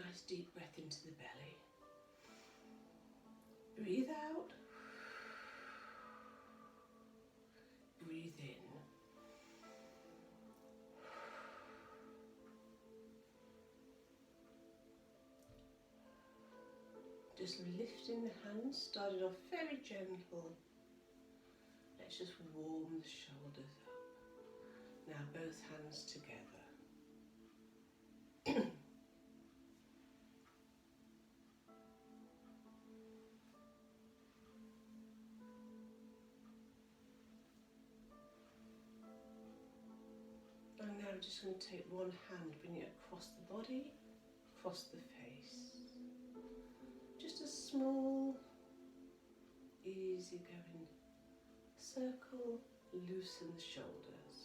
nice deep breath into the belly. Breathe out. Breathe in. Just lifting the hands, starting off very gentle. Let's just warm the shoulders up. Now both hands together. And now I'm just going to take one hand, bring it across the body, across the face. Just a small, easy going circle, loosen the shoulders.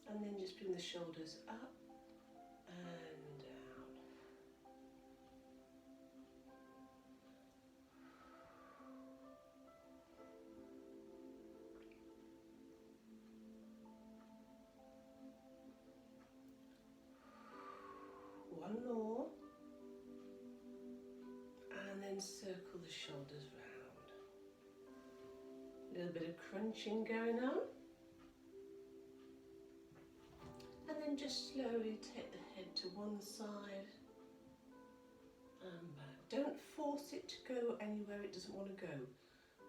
And then just bring the shoulders up and down. One more, and then circle the shoulders round. A little bit of crunching going on, and then just slowly take the head to one side and back. Don't force it to go anywhere it doesn't want to go.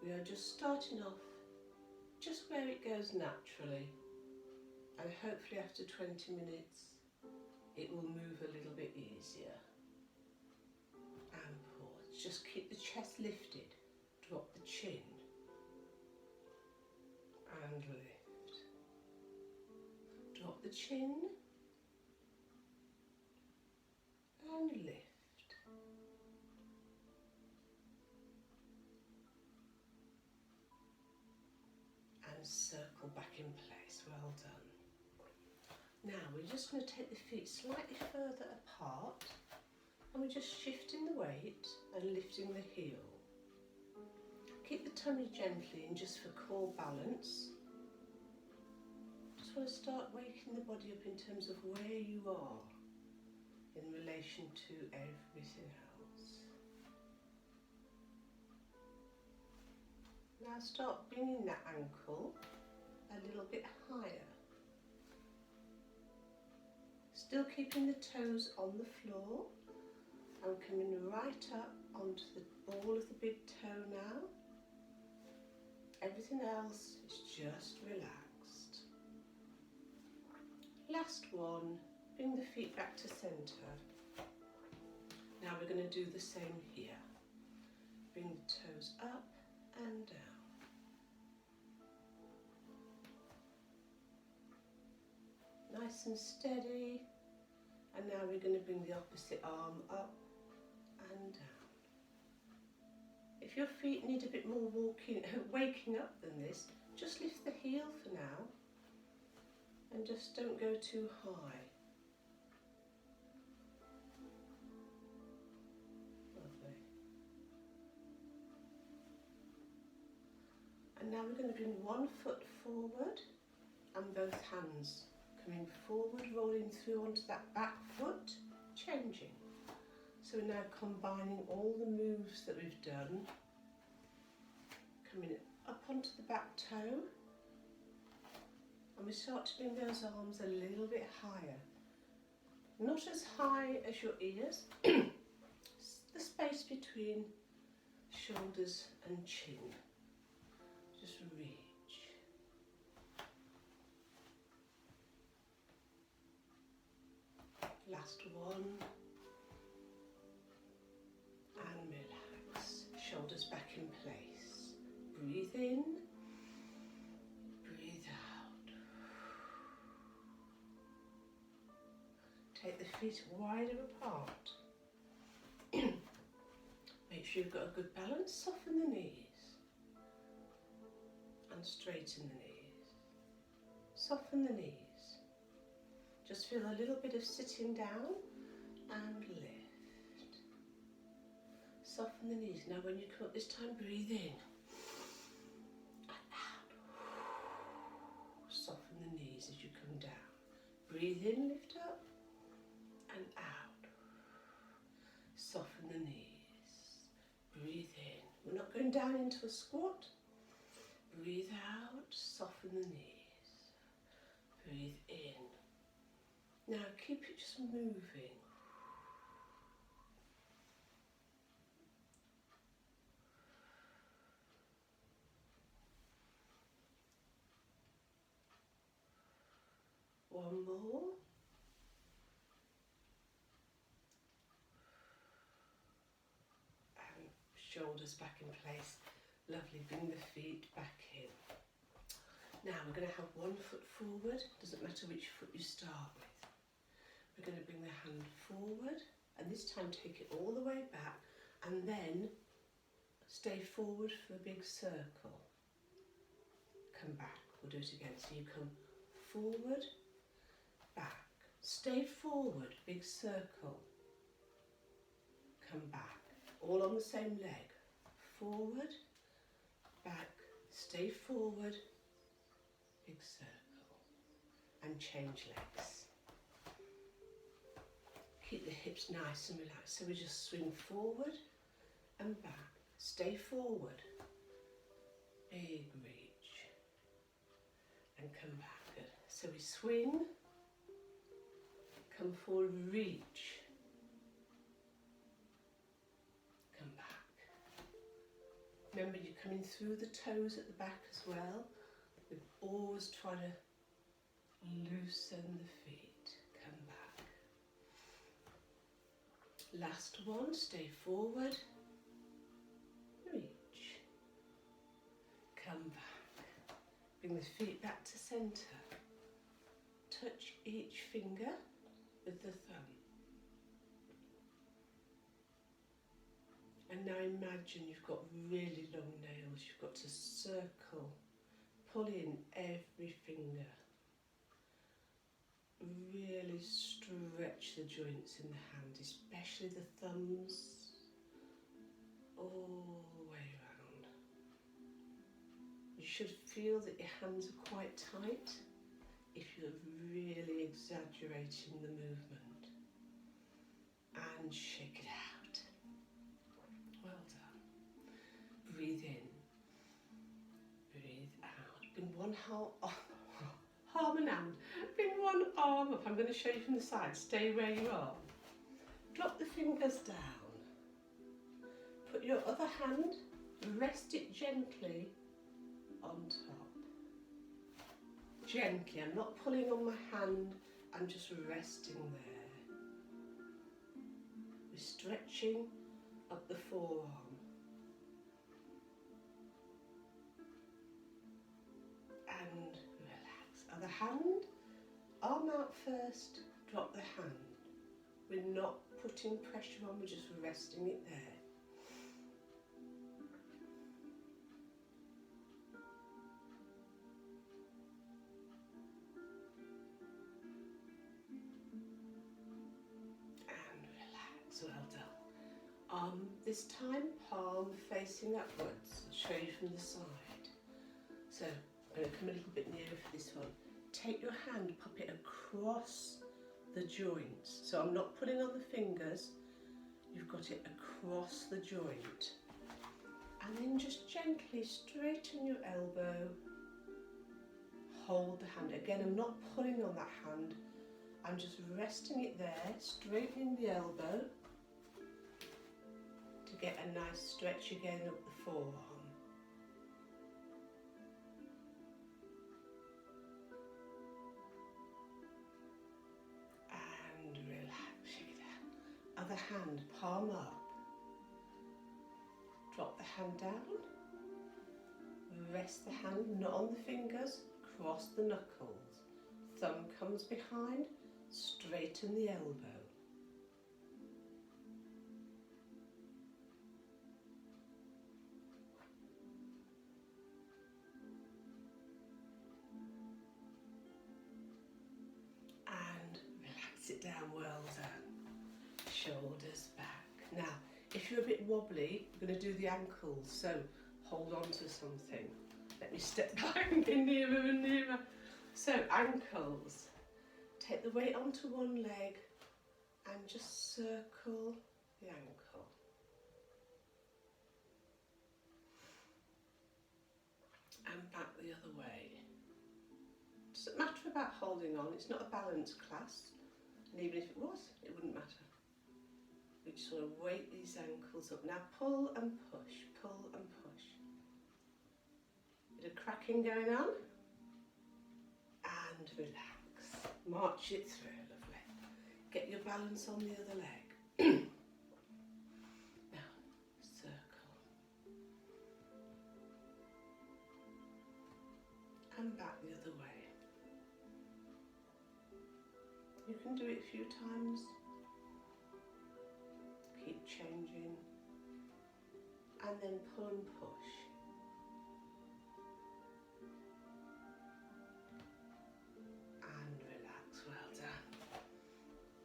We are just starting off just where it goes naturally, and hopefully after 20 minutes it will move a little bit easier. And pause. Just keep the chest lifted. Drop the chin. And lift. Drop the chin. And lift. And circle back in place. Well done. Now we're just going to take the feet slightly further apart, and we're just shifting the weight and lifting the heel. Keep the tummy gently in just for core balance. Just want to start waking the body up in terms of where you are in relation to everything else. Now start bringing that ankle a little bit higher. Still keeping the toes on the floor and coming right up onto the ball of the big toe now. Everything else is just relaxed. Last one, bring the feet back to centre. Now we're going to do the same here. Bring the toes up and down. Nice and steady. And now we're going to bring the opposite arm up and down. If your feet need a bit more waking up than this, just lift the heel for now and just don't go too high. Lovely. And now we're going to bring one foot forward and both hands coming forward, rolling through onto that back foot, changing. So we're now combining all the moves that we've done, coming up onto the back toe, and we start to bring those arms a little bit higher. Not as high as your ears, the space between shoulders and chin. Just reach. Last one, and relax, shoulders back in place. Breathe in, breathe out. Take the feet wider apart. Make sure you've got a good balance, soften the knees and straighten the knees. Soften the knees. Just feel a little bit of sitting down and lift. Soften the knees. Now when you come up this time, breathe in and out. Soften the knees as you come down. Breathe in, lift up, and out. Soften the knees. Breathe in. We're not going down into a squat. Breathe out, soften the knees. Breathe in. Now keep it just moving. One more. And shoulders back in place. Lovely, bring the feet back in. Now we're going to have one foot forward, doesn't matter which foot you start with. We're going to bring the hand forward and this time take it all the way back and then stay forward for a big circle. Come back, we'll do it again. So you come forward, back, stay forward, big circle. Come back, all on the same leg. Forward, back, stay forward, big circle, and change legs. Keep the hips nice and relaxed. So we just swing forward and back, stay forward, big reach, and come back. Good. So we swing, come forward, reach, come back. Remember, you're coming through the toes at the back as well. We always try to loosen the feet. Come back. Last one, stay forward, reach, come back. Bring the feet back to centre. Touch each finger with the thumb. And now imagine you've got really long nails. You've got to circle. Pull in every finger. Really stretch the joints in the hand, especially the thumbs, all the way around. You should feel that your hands are quite tight if you're really exaggerating the movement. And shake it out. Well done. Breathe in. Bring one arm and hand. Bring one arm up. I'm going to show you from the side. Stay where you are. Drop the fingers down. Put your other hand, rest it gently on top. Gently. I'm not pulling on my hand. I'm just resting there. We're stretching up the forearm. And relax. Other hand, arm out first, drop the hand. We're not putting pressure on, we're just resting it there. And relax, well done. This time, palm facing upwards. I'll show you from the side. So, I'm going to come a little bit nearer for this one. Take your hand, pop it across the joints. So I'm not pulling on the fingers, you've got it across the joint. And then just gently straighten your elbow, hold the hand. Again, I'm not pulling on that hand, I'm just resting it there, straightening the elbow to get a nice stretch again up the forearm. Other hand, palm up. Drop the hand down. Rest the hand, not on the fingers, cross the knuckles. Thumb comes behind, straighten the elbow. And relax it down, well done. Shoulders back. Now, if you're a bit wobbly, we're going to do the ankles, so hold on to something. Let me step back and get nearer and nearer. So, ankles. take the weight onto one leg and just circle the ankle. And back the other way. Doesn't matter about holding on, it's not a balance class. And even if it was, it wouldn't matter. We just want to weight these ankles up. Now pull and push, pull and push. Bit of cracking going on. And relax. March it through, lovely. Get your balance on the other leg. Now, circle. And back the other way. You can do it a few times. Keep changing. And then pull and push. And relax, well done.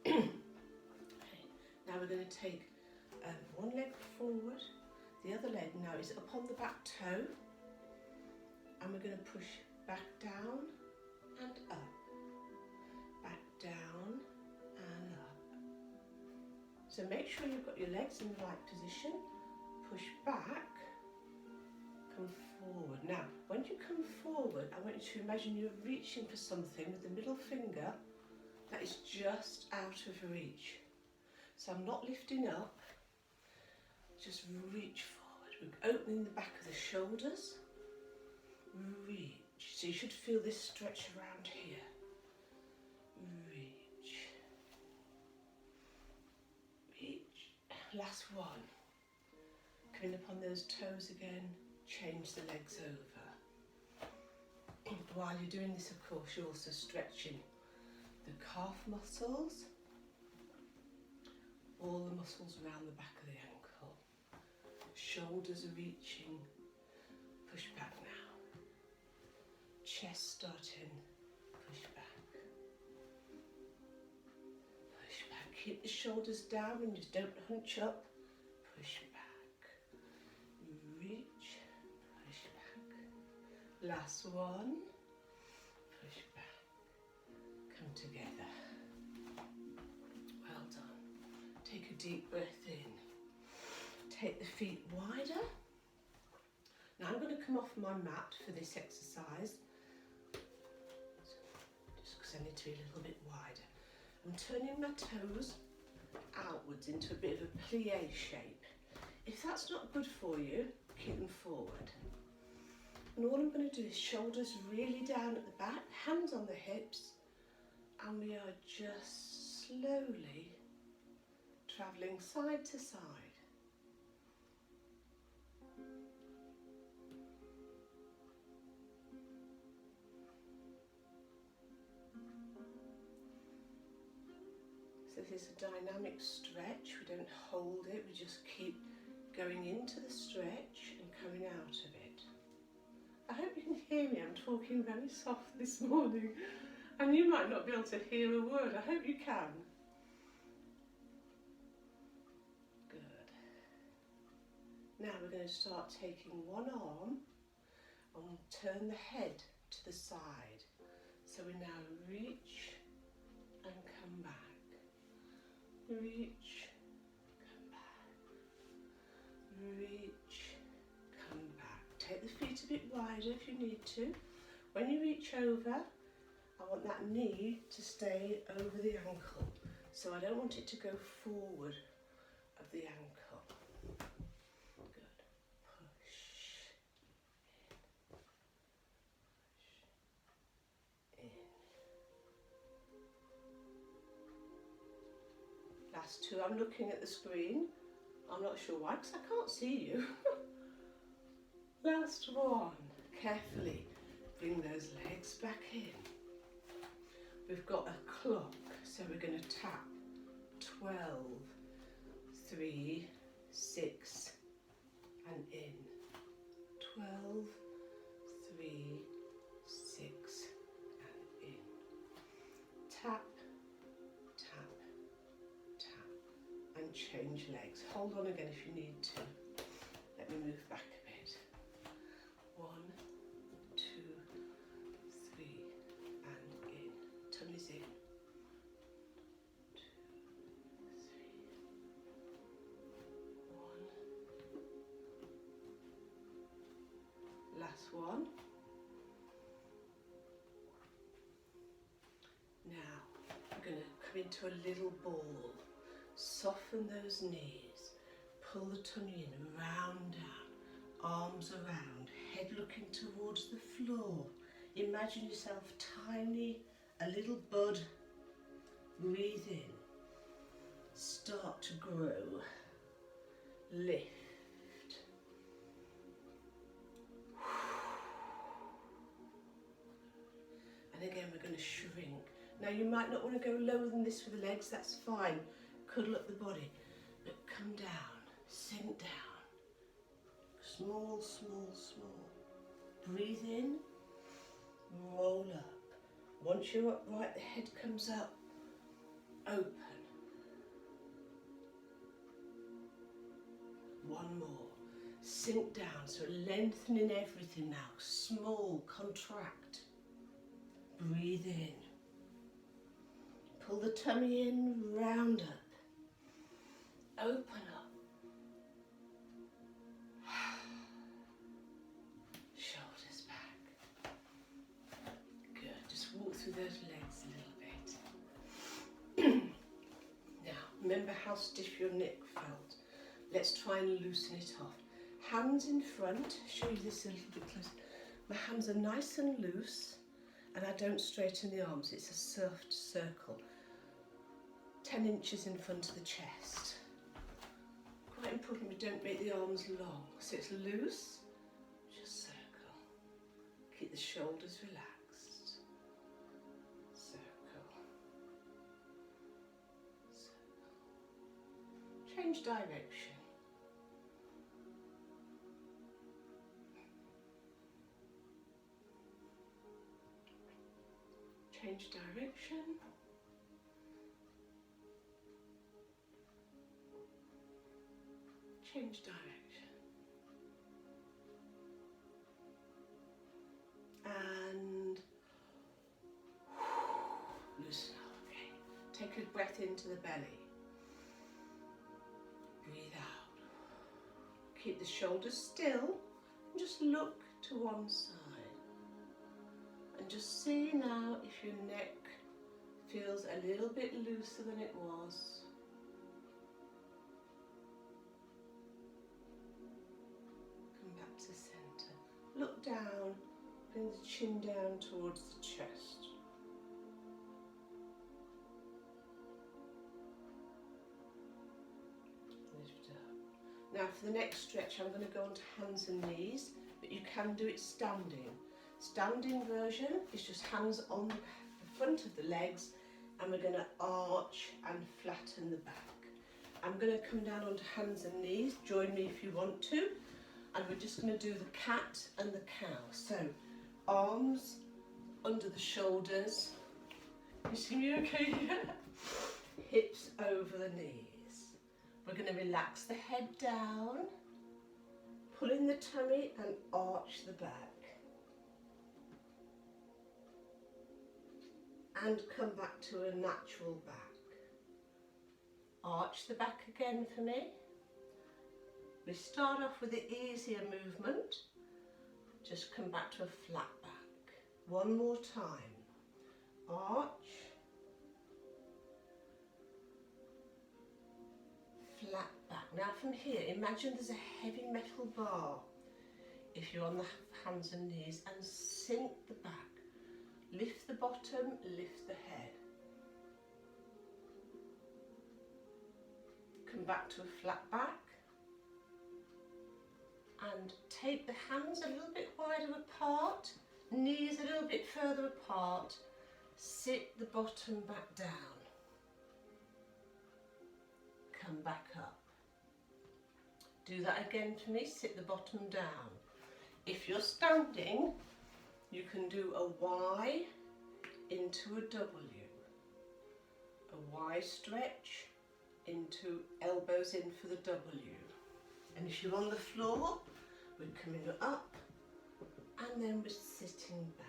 Okay. Now we're going to take one leg forward, the other leg now is up on the back toe, and we're going to push back down and up, back down and up. So make sure you've got your legs in the right position, push back, come forward. Now, when you come forward, I want you to imagine you're reaching for something with the middle finger that is just out of reach. So I'm not lifting up, just reach forward. We're opening the back of the shoulders, reach. So you should feel this stretch around here. Reach. Reach. Last one. Coming up on those toes again, change the legs over. While you're doing this, of course, you're also stretching the calf muscles, all the muscles around the back of the ankle. Shoulders are reaching, push back now. Chest starting, push back. Push back, keep the shoulders down and just don't hunch up. Push back, reach, push back. Last one, push back, come together. Well done. Take a deep breath in. Take the feet wider. Now I'm going to come off my mat for this exercise, just because I need to be a little bit wider. I'm turning my toes outwards into a bit of a plie shape. If that's not good for you, keep them forward. And all I'm going to do is shoulders really down at the back, hands on the hips, and we are just slowly travelling side to side. So this is a dynamic stretch. We don't hold it, we just keep going into the stretch and coming out of it. I hope you can hear me. I'm talking very soft this morning and you might not be able to hear a word. I hope you can. Good. Now we're going to start taking one arm and we'll turn the head to the side. So we now reach and come back. Reach, come back. Reach, come back. Take the feet a bit wider if you need to. When you reach over, I want that knee to stay over the ankle. So I don't want it to go forward of the ankle. Good. Push in. Last two, I'm looking at the screen. I'm not sure why, because I can't see you. Last one. Carefully bring those legs back in. We've got a clock, so we're going to tap 12, 3, 6, and in. 12, 3, 6, and in. Tap, tap, tap, and change legs. Hold on again if you need to. Let me move back a bit. 1, 2, 3, and in. Tummies in. That's one. Now we're going to come into a little ball. Soften those knees. Pull the tummy in, round down, arms around, head looking towards the floor. Imagine yourself tiny, a little bud. Breathe in. Start to grow. Lift. And again we're going to shrink. Now you might not want to go lower than this with the legs, that's fine. Cuddle up the body. But come down, sink down. Small, small, small. Breathe in, roll up. Once you're upright, the head comes up. Open. One more. Sink down, so lengthening everything now. Small, contract. Breathe in. Pull the tummy in, round up. Open up. Shoulders back. Good. Just walk through those legs a little bit. Now, remember how stiff your neck felt. Let's try and loosen it off. Hands in front. Show you this a little bit closer. My hands are nice and loose, and I don't straighten the arms. It's a soft circle. 10 inches in front of the chest. Quite important we don't make the arms long. So it's loose, just circle. Keep the shoulders relaxed. Circle. Circle. Change direction. Change direction. Change direction. And loosen up, okay. Take a breath into the belly. Breathe out. Keep the shoulders still and just look to one side. And just see now if your neck feels a little bit looser than it was. Look down, bring the chin down towards the chest. Lift up. Now for the next stretch I'm going to go onto hands and knees, but you can do it standing. Standing version is just hands on the front of the legs, and we're going to arch and flatten the back. I'm going to come down onto hands and knees. Join me if you want to. And we're just going to do the cat and the cow. So, arms under the shoulders. You see me okay? Hips over the knees. We're going to relax the head down, pull in the tummy and arch the back. And come back to a natural back. Arch the back again for me. We start off with the easier movement. Just come back to a flat back. One more time. Arch. Flat back. Now from here, imagine there's a heavy metal bar if you're on the hands and knees, and sink the back. Lift the bottom, lift the head. Come back to a flat back. And take the hands a little bit wider apart, knees a little bit further apart, sit the bottom back down, come back up. Do that again for me, sit the bottom down. If you're standing, you can do a Y into a W, a Y stretch into elbows in for the W. And if you're on the floor, we're coming up and then we're sitting back.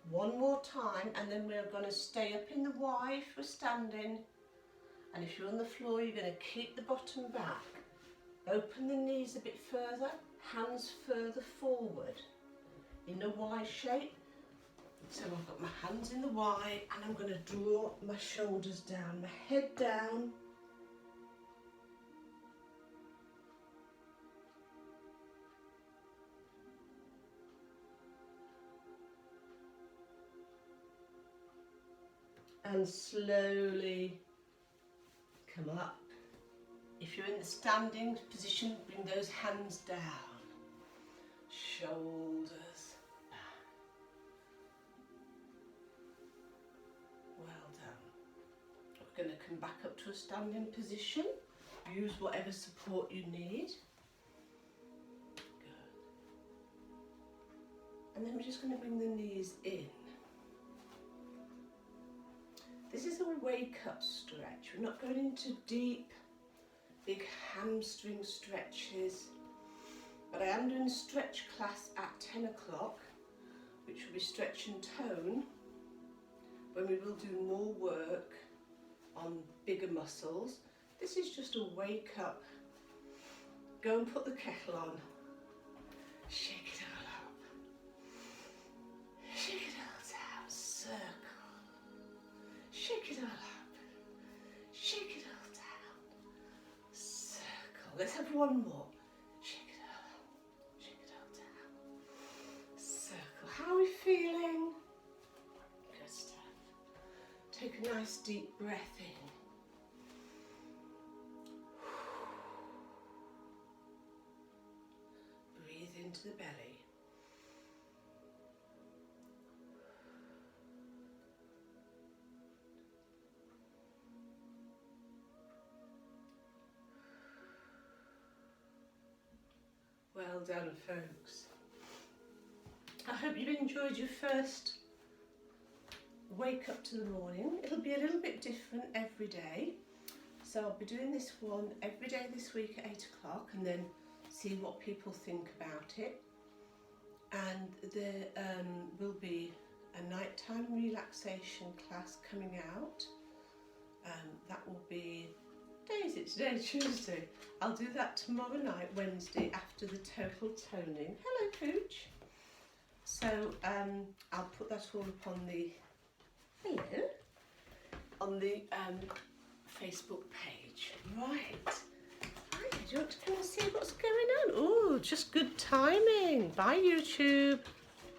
One more time, and then we're going to stay up in the Y if we're standing. And if you're on the floor, you're going to keep the bottom back. Open the knees a bit further, hands further forward in a Y shape. So I've got my hands in the Y and I'm going to draw my shoulders down, my head down. And slowly come up. If you're in the standing position, bring those hands down. Shoulders back. Well done. We're going to come back up to a standing position. Use whatever support you need. Good. And then we're just going to bring the knees in. This is a wake up stretch. We're not going into deep, big hamstring stretches, but I am doing a stretch class at 10 o'clock, which will be stretch and tone, when we will do more work on bigger muscles. This is just a wake up. Go and put the kettle on. Shake it all up. Shake it all down. Circle. Shake it all up. Shake it all down. Circle. Let's have one more. Shake it all up. Shake it all down. Circle. How are we feeling? Good stuff. Take a nice deep breath in. Breathe into the belly. Well done, folks. I hope you've enjoyed your first wake up to the morning. It'll be a little bit different every day. So I'll be doing this one every day this week at 8 o'clock and then see what people think about it. And there will be a nighttime relaxation class coming out. That will be, what day is it today? Tuesday. I'll do that tomorrow night, Wednesday, after the total toning. Hello, Pooch. So I'll put that all up on the, hello, on the Facebook page. Right. Hi, do you want to come and see what's going on? Oh, just good timing. Bye, YouTube.